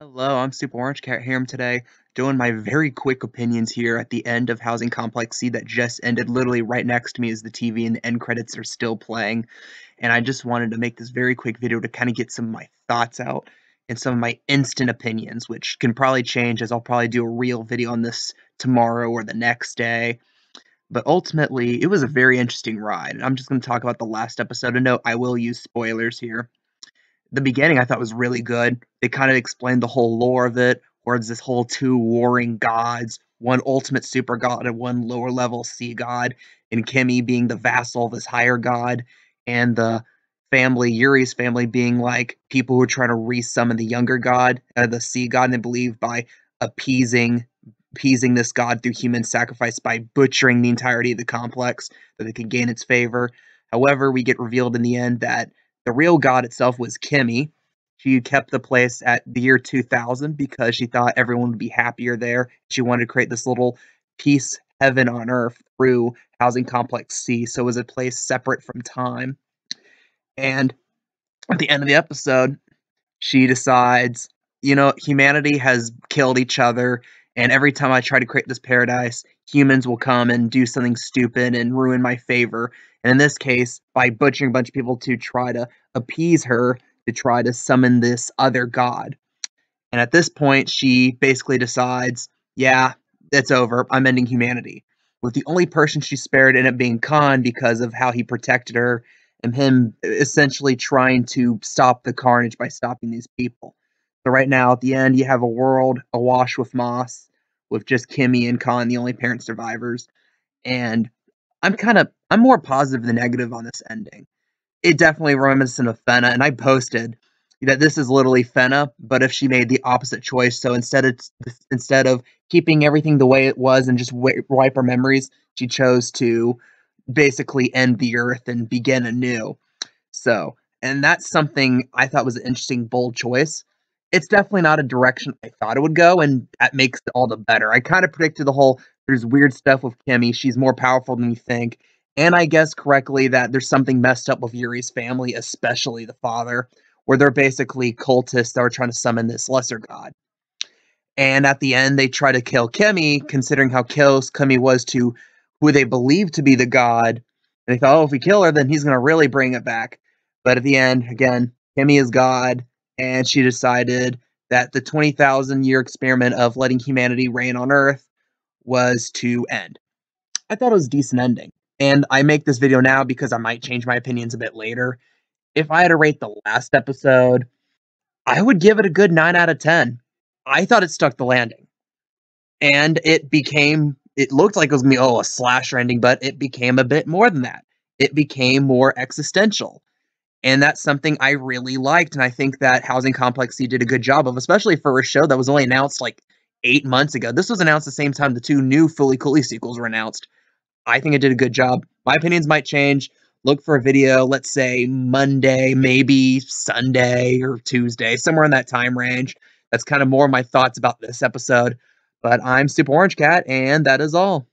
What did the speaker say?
Hello, I'm Super Orange Cat here today, doing my very quick opinions here at the end of Housing Complex C that just ended. Literally right next to me is the TV, and the end credits are still playing. And I just wanted to make this very quick video to kind of get some of my thoughts out and some of my instant opinions, which can probably change as I'll probably do a real video on this tomorrow or the next day. But ultimately, it was a very interesting ride. And I'm just going to talk about the last episode. And note, I will use spoilers here. The beginning I thought was really good. They kind of explained the whole lore of it, where it's this whole two warring gods, one ultimate super god and one lower level sea god, and Kimmy being the vassal of this higher god, and the family, Yuri's family, being like people who are trying to resummon the younger god, the sea god, and they believe by appeasing this god through human sacrifice by butchering the entirety of the complex that they could gain its favor. However, we get revealed in the end that the real god itself was Kimmy. She kept the place at the year 2000 because she thought everyone would be happier there. She wanted to create this little peace heaven on earth through Housing Complex C, so it was a place separate from time. And at the end of the episode, she decides, humanity has killed each other, and every time I try to create this paradise, humans will come and do something stupid and ruin my favor. And in this case, by butchering a bunch of people to try to appease her, to try to summon this other god. And at this point, she basically decides, yeah, it's over. I'm ending humanity. With the only person she spared in it being Khan because of how he protected her and him essentially trying to stop the carnage by stopping these people. So right now, at the end, you have a world awash with moss, with just Kimmy and Khan, the only parent survivors. And I'm more positive than negative on this ending. It definitely reminiscent of Fena, and I posted that this is literally Fena, but if she made the opposite choice, so instead of keeping everything the way it was and just wipe her memories, she chose to basically end the earth and begin anew. So, and that's something I thought was an interesting, bold choice. It's definitely not a direction I thought it would go, and that makes it all the better. I kind of predicted the whole there's weird stuff with Kimmy. She's more powerful than you think. And I guess correctly that there's something messed up with Yuri's family, especially the father, where they're basically cultists that are trying to summon this lesser god. And at the end, they try to kill Kimmy, considering how close Kimmy was to who they believed to be the god. And they thought, oh, if we kill her, then he's going to really bring it back. But at the end, again, Kimmy is God, and she decided that the 20,000 year experiment of letting humanity reign on Earth was to end. I thought it was a decent ending. And I make this video now because I might change my opinions a bit later. If I had to rate the last episode, I would give it a good 9 out of 10. I thought it stuck the landing. And it looked like it was going to be, a slasher ending, but it became a bit more than that. It became more existential. And that's something I really liked, and I think that Housing Complex C did a good job of, especially for a show that was only announced like 8 months ago. This was announced the same time the two new Fully Cooley sequels were announced. I think it did a good job. My opinions might change. Look for a video, let's say Monday, maybe Sunday or Tuesday, somewhere in that time range. That's kind of more my thoughts about this episode. But I'm Super Orange Cat, and that is all.